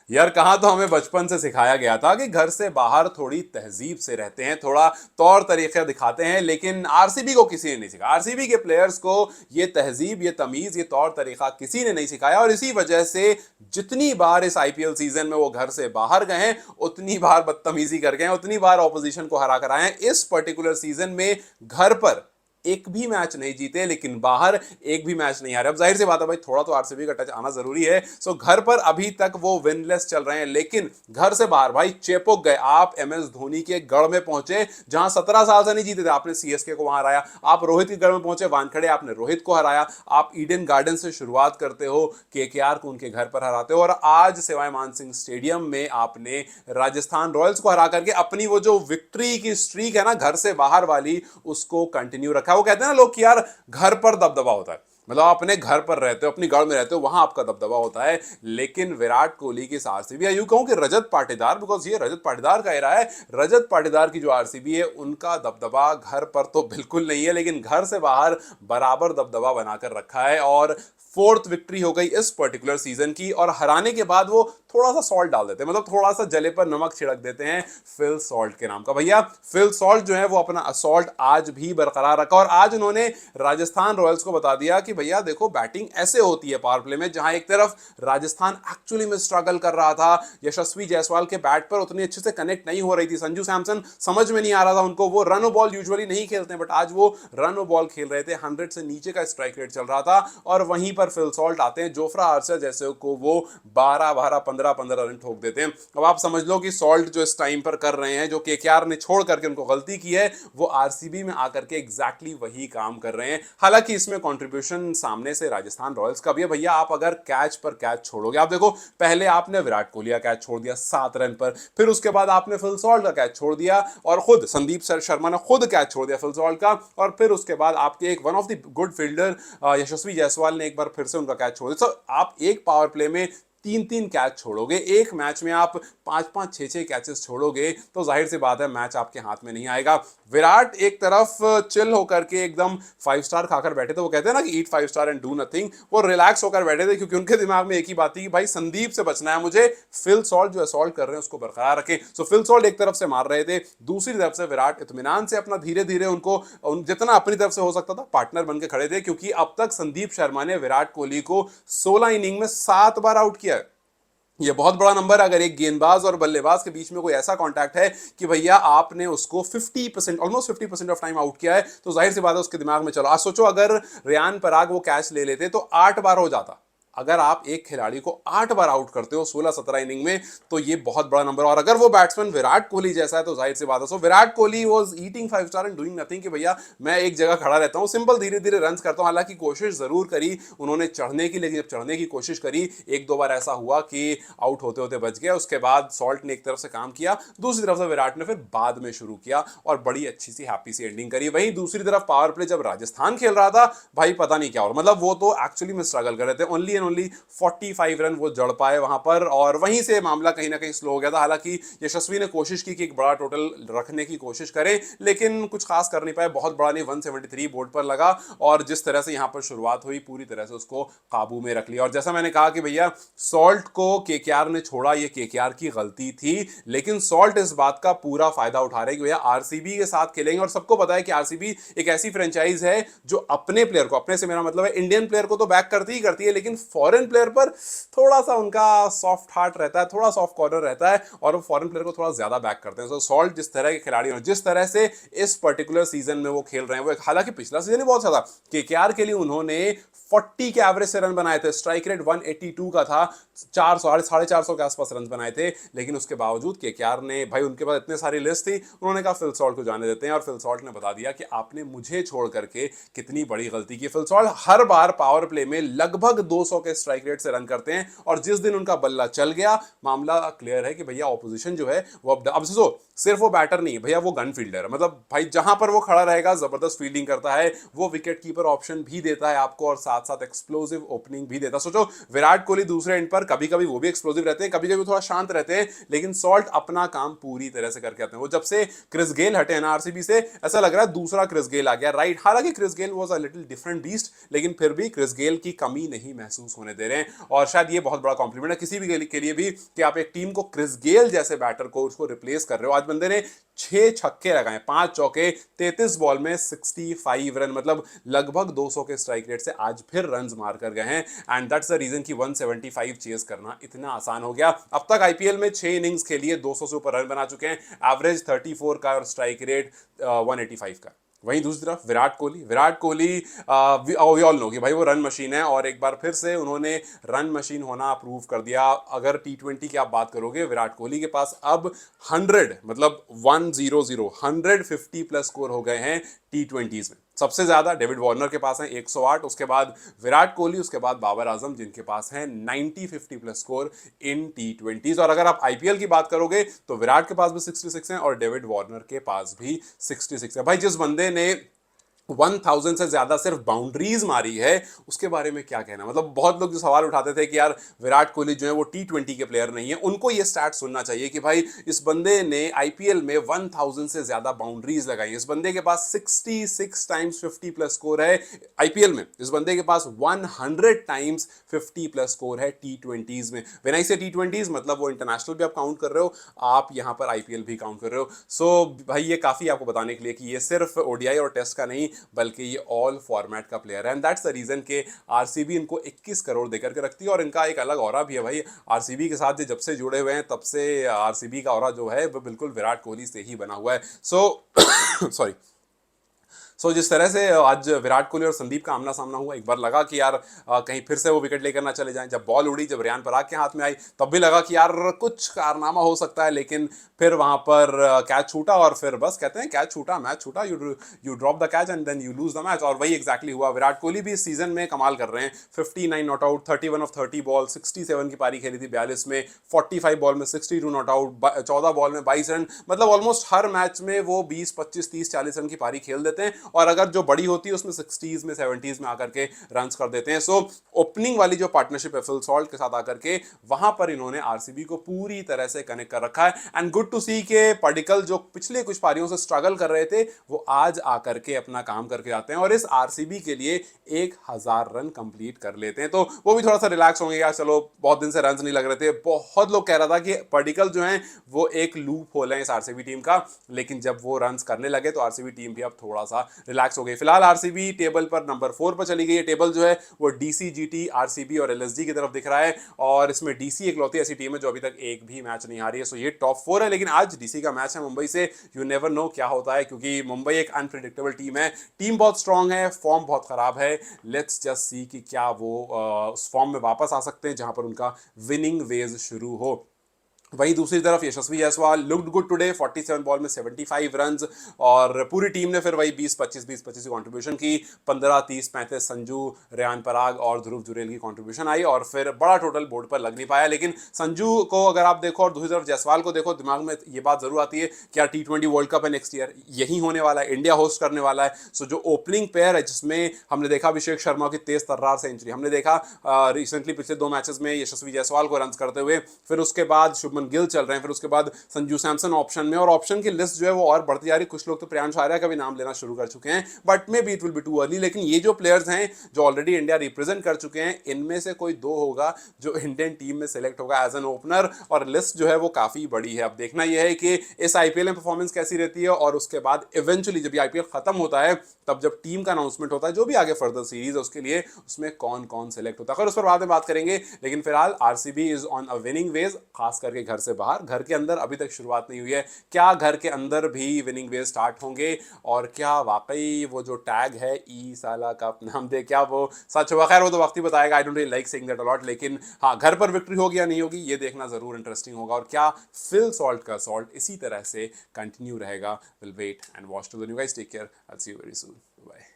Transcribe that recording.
यार कहाँ तो हमें बचपन से सिखाया गया था कि घर से बाहर थोड़ी तहजीब से रहते हैं, थोड़ा तौर तरीके दिखाते हैं, लेकिन आरसीबी को किसी ने नहीं सिखाया। आरसीबी के प्लेयर्स को ये तहजीब, ये तमीज, ये तौर तरीका किसी ने नहीं सिखाया, और इसी वजह से जितनी बार इस आईपीएल सीजन में वो घर से बाहर गए हैं, उतनी बार बदतमीजी कर गए हैं, उतनी बार ऑपोजिशन को हरा कर आए हैं। इस पर्टिकुलर सीजन में घर पर एक भी मैच नहीं जीते, लेकिन बाहर एक भी मैच नहीं हारे। अब जाहिर सी बात है भाई, थोड़ा तो आरसीबी का टच आना जरूरी है। सो घर पर अभी तक वो विनलेस चल रहे हैं, लेकिन घर से बाहर भाई चेपक गए। आप एमएस धोनी के गढ़ में पहुंचे, जहां 17 साल से नहीं जीते थे, आपने सीएसके को वहां हराया। आप रोहित के गढ़ में पहुंचे, वानखेड़े, आपने रोहित को हराया। आप ईडन गार्डन से शुरुआत करते हो, केकेआर को उनके घर पर हराते हो, और आज सिवाय मानसिंह स्टेडियम में आपने राजस्थान रॉयल्स को हरा करके अपनी वो जो विक्ट्री की स्ट्रीक है ना घर से बाहर वाली, उसको कंटिन्यू रखा। वो कहते हैं ना लोग कि यार घर पर दबदबा होता है, मतलब आप अपने घर पर रहते हो, अपनी गढ़ में रहते हो, वहां आपका दबदबा होता है। लेकिन विराट कोहली की आरसीबी, या यूं कहूं कि रजत पाटीदार, बिकॉज ये रजत पाटीदार का एरा है, रजत पाटीदार की जो आरसीबी है उनका दबदबा घर पर तो बिल्कुल नहीं है, लेकिन घर से बाहर बराबर दबदबा बनाकर रखा है। और फोर्थ विक्ट्री हो गई इस पर्टिकुलर सीजन की, और हराने के बाद वो थोड़ा सा सॉल्ट डाल देते हैं, मतलब थोड़ा सा जले पर नमक छिड़क देते हैं फिल सॉल्ट के नाम का। भैया फिल सॉल्ट जो है वो अपना असॉल्ट आज भी बरकरार रखा, और आज उन्होंने राजस्थान रॉयल्स को बता दिया कि भैया देखो बैटिंग ऐसे होती है पावर प्ले में। जहां एक तरफ राजस्थान एक्चुअली में स्ट्रगल कर रहा था, यशस्वी जायसवाल के बैट पर उतनी अच्छे से कनेक्ट नहीं हो रही थी, संजू सैमसन समझ में नहीं आ रहा था उनको, वो रन बॉल यूजुअली नहीं खेलते हैं, बट आज वो रन बॉल खेल रहे थे, 100 से नीचे का स्ट्राइक रेट चल रहा था। और वहीं पर फिल सॉल्ट आते हैं, जोफ्रा आर्चर जैसे को वो 12-12, 15-15 रन ठोक देते हैं। अब आप समझ लो कि सॉल्ट जो इस टाइम पर कर रहे हैं, जो केकेआर ने छोड़ करके उनको गलती की है, वो आरसीबी में आकर के एग्जैक्टली वही काम कर रहे हैं। हालांकि इसमें कंट्रीब्यूशन सामने से राजस्थान रॉयल्स का भी है। भैया आप अगर कैच पर कैच छोड़ोगे, आप देखो पहले आपने विराट कोहली का कैच छोड़ दिया 7 रन पर, फिर उसके बाद आपने फिल सॉल्ट का कैच छोड़ दिया, और खुद संदीप शर्मा ने खुद कैच छोड़ दिया फिल सॉल्ट का, और फिर उसके बाद आपके एक one of the good fielder Yashasvi Jaiswal ने एक बार फिर से उनका कैच छोड़ दिया। तो आप एक पावर प्ले में 3-3 कैच छोड़ोगे, एक मैच में आप 5-5, 6-6 कैचेस छोड़ोगे, तो जाहिर सी बात है मैच आपके हाथ में नहीं आएगा। विराट एक तरफ चिल होकर के एकदम 5 स्टार खाकर बैठे थे, वो कहते हैं ना कि ईट 5 स्टार एंड डू नथिंग, वो रिलैक्स होकर बैठे थे, क्योंकि उनके दिमाग में एक ही बात थी कि भाई संदीप से बचना है मुझे, फिल सॉल्ट जो असॉल्ट कर रहे हैं उसको बरकरार रखें। सो फिल सॉल्ट एक तरफ से मार रहे थे, दूसरी तरफ से विराट इत्मीनान से अपना धीरे धीरे उनको जितना अपनी तरफ से हो सकता था पार्टनर बन के खड़े थे, क्योंकि अब तक संदीप शर्मा ने विराट कोहली को 16 इनिंग में 7 बार आउट किया है। ये बहुत बड़ा नंबर है। अगर एक गेंदबाज और बल्लेबाज के बीच में कोई ऐसा कांटेक्ट है कि भैया आपने उसको 50%, ऑलमोस्ट 50% ऑफ टाइम आउट किया है, तो जाहिर सी बात है उसके दिमाग में चलो। आज सोचो अगर रियान पराग वो कैच ले लेते तो 8 बार हो जाता। अगर आप एक खिलाड़ी को 8 बार आउट करते हो 16-17 इनिंग में, तो ये बहुत बड़ा नंबर। और अगर वो बैट्समैन विराट कोहली जैसा है, तो जाहिर सी बात है। So Virat Kohli was eating 5 star and doing nothing, कि भैया मैं एक जगह खड़ा रहता हूं, सिंपल धीरे धीरे रन करता हूं। हालांकि कोशिश जरूर करी उन्होंने चढ़ने की, लेकिन जब चढ़ने की कोशिश करी, 1-2 बार ऐसा हुआ कि आउट होते होते बच गया। उसके बाद सॉल्ट ने एक तरफ से काम किया, दूसरी तरफ से विराट ने फिर बाद में शुरू किया, और बड़ी अच्छी सी हैप्पी सी एंडिंग करी। वहीं दूसरी तरफ पावर प्ले जब राजस्थान खेल रहा था, भाई पता नहीं क्या हो, मतलब वो तो एक्चुअली में स्ट्रगल कर रहे थे। ओनली एंड ओनली 45 रन वो जड़ पाए वहां पर, और वहीं से मामला कहीं ना कहीं स्लो हो गया था। हालांकि यशस्वी ने कोशिश की कि एक बड़ा टोटल रखने की कोशिश करें, लेकिन कुछ खास कर नहीं पाए, बहुत बड़ा नहीं, 173 बोर्ड पर लगा, और जिस तरह से यहां पर शुरुआत हुई पूरी तरह से उसको काबू में रख लिया। और जैसा मैंने कहा कि भैया सॉल्ट को केकेआर ने छोड़ा, ये केकेआर की गलती थी, लेकिन सॉल्ट इस बात का पूरा फायदा उठा रहे कि भैया आरसीबी के साथ खेलेंगे। और सबको पता है कि आरसीबी एक ऐसी फ्रेंचाइज है जो अपने प्लेयर को, अपने से मेरा मतलब है इंडियन प्लेयर को तो बैक करती ही करती है, लेकिन फॉरेन प्लेयर पर थोड़ा सा उनका सॉफ्ट हार्ट रहता है, थोड़ा सॉफ्ट कॉर्नर रहता है, और वो फॉरेन प्लेयर को थोड़ा ज्यादा बैक करते हैं। सो सॉल्ट जिस तरह के खिलाड़ी हैं, जिस तरह से इस पर्टिकुलर सीजन में वो खेल रहे हैं, वो हालांकि पिछला सीजन ही बहुत ज्यादा केकेआर के लिए उन्होंने 40 के एवरेज से रन बनाए थे, स्ट्राइक रेट 182 का था, 400, 450 के आसपास रन बनाए थे, लेकिन उसके बावजूद केकेआर ने, भाई उनके पास इतने सारी लिस्ट थी, उन्होंने कहा फिल सॉल्ट को जाने देते हैं, और फिल सॉल्ट ने बता दिया कि आपने मुझे छोड़ करके कितनी बड़ी गलती की। फिल सॉल्ट हर बार पावर प्ले में लगभग 200 के स्ट्राइक रेट से रन करते हैं, और जिस दिन उनका बल्ला चल गया, मामला क्लियर है कि भैया ऑपोजिशन जो है वो अब सोचो, सिर्फ वो बैटर नहीं है भैया, वो गन फील्डर है। मतलब भाई जहां पर वो खड़ा रहेगा जबरदस्त फील्डिंग करता है, वो विकेट कीपर ऑप्शन भी देता है आपको, और साथ साथ एक्सप्लोसिव ओपनिंग भी देता है। सोचो विराट कोहली दूसरे एंड पर, कभी कभी वो भी एक्सप्लोसिव रहते हैं, कभी कभी थोड़ा शांत रहते हैं, लेकिन सॉल्ट अपना काम पूरी तरह से करके आते हैं। वो जब से क्रिस गेल हटे हैं ना आरसीबी से, ऐसा लग रहा है दूसरा क्रिस गेल आ गया, राइट। हालांकि Chris Gayle was a little different beast, लेकिन फिर भी क्रिस गेल की कमी नहीं महसूस होने दे रहे हैं, और शायद ये बहुत बड़ा कॉम्प्लीमेंट है किसी भी के लिए भी कि आप एक टीम को क्रिस गेल जैसे बैटर को उसको रिप्लेस कर रहे हो। आज बंदे ने 6 छक्के लगाए, 5 चौके, 33 बॉल में 65 रन, मतलब लगभग 200 के स्ट्राइक रेट से आज फिर रन्स मार कर गए हैं। एंड दैट्स द रीजन कि 175 चेस करना इतना आसान हो गया। अब तक आईपीएल में 6 इनिंग्स खेलिए 200 से ऊपर रन बना चुके हैं, एवरेज 34 का और स्ट्राइक रेट 185 का। वहीं दूसरी तरफ Virat Kohli we all know कि भाई वो रन मशीन है, और एक बार फिर से उन्होंने रन मशीन होना प्रूव कर दिया। अगर टी20 की आप बात करोगे, विराट कोहली के पास अब 100 मतलब 150 प्लस स्कोर हो गए हैं टी20s में। सबसे ज्यादा डेविड वार्नर के पास है 108, उसके बाद विराट कोहली, उसके बाद बाबर आजम, जिनके पास है 90 प्लस स्कोर इन टी20s। और अगर आप आईपीएल की बात करोगे तो विराट के पास भी 66 है और डेविड वार्नर के पास भी 66 है। भाई जिस बंदे ने 1000 से ज्यादा सिर्फ बाउंड्रीज मारी है, उसके बारे में क्या कहना। मतलब बहुत लोग जो सवाल उठाते थे कि यार विराट कोहली जो है वो टी20 के प्लेयर नहीं है, उनको ये स्टैट सुनना चाहिए कि भाई इस बंदे ने आईपीएल में 1000 से ज्यादा बाउंड्रीज लगाई। इस बंदे के पास 66 टाइम्स 50 प्लस स्कोर है आईपीएल में। इस बंदे के पास 100 टाइम्स 50 प्लस स्कोर है टी20s में। व्हेन आई से टी20s मतलब वो इंटरनेशनल भी आप काउंट कर रहे हो, आप यहां पर आईपीएल भी काउंट कर रहे हो। सो भाई ये काफी आपको बताने के लिए कि ये सिर्फ ओडीआई और टेस्ट का नहीं बल्कि ये ऑल फॉर्मेट का प्लेयर है। एंड दैट्स द रीजन के आरसीबी इनको 21 करोड़ देकर के रखती है। और इनका एक अलग ऑरा भी है भाई, आरसीबी के साथ जब से जुड़े हुए हैं तब से आरसीबी का ऑरा जो है वो बिल्कुल विराट कोहली से ही बना हुआ है। सो सॉरी जिस तरह से आज विराट कोहली और संदीप का आमना सामना हुआ, एक बार लगा कि यार कहीं फिर से वो विकेट लेकर ना चले जाएं। जब बॉल उड़ी, जब रियान पराग के हाथ में आई, तब भी लगा कि यार कुछ कारनामा हो सकता है, लेकिन फिर वहां पर कैच छूटा और फिर बस कहते हैं कैच छूटा मैच छूटा, you drop the catch and then you lose the match. और वही एग्जैक्टली हुआ। विराट कोहली भी इस सीजन में कमाल कर रहे हैं। 59 नॉट आउट, 31 ऑफ 30 बॉल, 67 की पारी खेली थी 42 में, 45 बॉल में 62 नॉट आउट, 14 बॉल में 22 रन। मतलब ऑलमोस्ट हर मैच में वो 20, 25, 30, 40 रन की पारी खेल देते हैं, और अगर जो बड़ी होती है उसमें 60s में 70s में आकर के रन्स कर देते हैं। सो ओपनिंग वाली जो पार्टनरशिप है फिल सॉल्ट के साथ आकर के, वहां पर इन्होंने आरसीबी को पूरी तरह से कनेक्ट कर रखा है। एंड गुड टू सी के पडिक्कल जो पिछले कुछ पारियों से स्ट्रगल कर रहे थे, वो आज आकर के अपना काम करके आते हैं और इस आरसीबी के लिए 1000 रन कंप्लीट कर लेते हैं। तो वो भी थोड़ा सा रिलैक्स होंगे यार, चलो बहुत दिन से रन नहीं लग रहे थे। बहुत लोग कह रहा था कि पडिक्कल जो है वो एक लूप होल है इस आरसीबी टीम का, लेकिन जब वो रन करने लगे तो आरसीबी टीम भी अब थोड़ा सा रिलैक्स हो गई। फिलहाल आरसीबी टेबल पर नंबर 4 पर चली गई है। टेबल जो है वो डीसी, जीटी, आरसीबी और एलएसजी की तरफ दिख रहा है, और इसमें डीसी एकलौती ऐसी टीम है जो अभी तक एक भी मैच नहीं हारी है। सो ये टॉप 4 है, लेकिन आज डीसी का मैच है मुंबई से। यू नेवर नो क्या होता है, क्योंकि मुंबई एक अनप्रिडिक्टेबल टीम है। टीम बहुत स्ट्रांग है, फॉर्म बहुत खराब है। लेट्स जस्ट सी कि क्या वो उस फॉर्म में वापस आ सकते हैं जहां पर उनका विनिंग वेज शुरू हो। वहीं दूसरी तरफ Yashasvi Jaiswal looked good today, 47 ball में 75 रन्स, और पूरी टीम ने फिर वही 20-25 की कंट्रीब्यूशन की। 15-30-35 संजू, रेयान पराग और ध्रुव जुरेल की कंट्रीब्यूशन आई, और फिर बड़ा टोटल बोर्ड पर लग नहीं पाया। लेकिन संजू को अगर आप देखो और दूसरी तरफ जायसवाल को देखो, दिमाग में ये बात जरूर आती है क्या टी20 वर्ल्ड कप है नेक्स्ट ईयर, यही होने वाला है, इंडिया होस्ट करने वाला है। सो जो ओपनिंग पेयर है, जिसमें हमने देखा अभिषेक शर्मा की तेज तर्रार सेंचुरी, हमने देखा रिसेंटली पिछले 2 मैचेस में यशस्वी जायसवाल को रन करते हुए, फिर उसके बाद शुभमन गिल चल रहे हैं, फिर उसके बाद संजू सैमसन ऑप्शन में, और ऑप्शन की लिस्ट जो है वो और बढ़ती जा रही है। कुछ लोग तो प्रियांश आर्या का भी नाम लेना शुरू कर चुके हैं, but may be it will be too early. लेकिन ये जो प्लेयर्स हैं जो ऑलरेडी इंडिया रिप्रेजेंट कर चुके हैं, इनमें से कोई 2 होगा जो इंडियन टीम में सेलेक्ट होगा एज एन ओपनर, और लिस्ट जो है वो काफी बड़ी है। अब देखना यह है कि इस आईपीएल में परफॉर्मेंस कैसी रहती है, और उसके बाद इवेंचुअली जब आईपीएल खत्म होता है, तब जब टीम का अनाउंसमेंट होता है जो भी आगे फर्दर सीरीज है उसके लिए, उसमें कौन कौन सेलेक्ट होता है, उस पर बाद में बात करेंगे। लेकिन फिलहाल RCB is on a winning ways, खास करके घर से बाहर। घर के अंदर अभी तक शुरुआत नहीं हुई है। क्या घर के अंदर भी विनिंग वेज स्टार्ट होंगे, और क्या वाकई वो जो टैग है ई साला कप नाम दे, क्या वो सच होगा? खैर वो तो वक्त ही बताएगा। I don't really like saying that a lot, लेकिन हाँ, घर पर विक्ट्री होगी या नहीं होगी ये देखना जरूर इंटरेस्टिंग होगा। और क्या फिल सॉल्ट का सॉल्ट इसी तरह से कंटिन्यू रहेगा? Will wait and watch to the new guys. Take care, I will see you very soon, bye.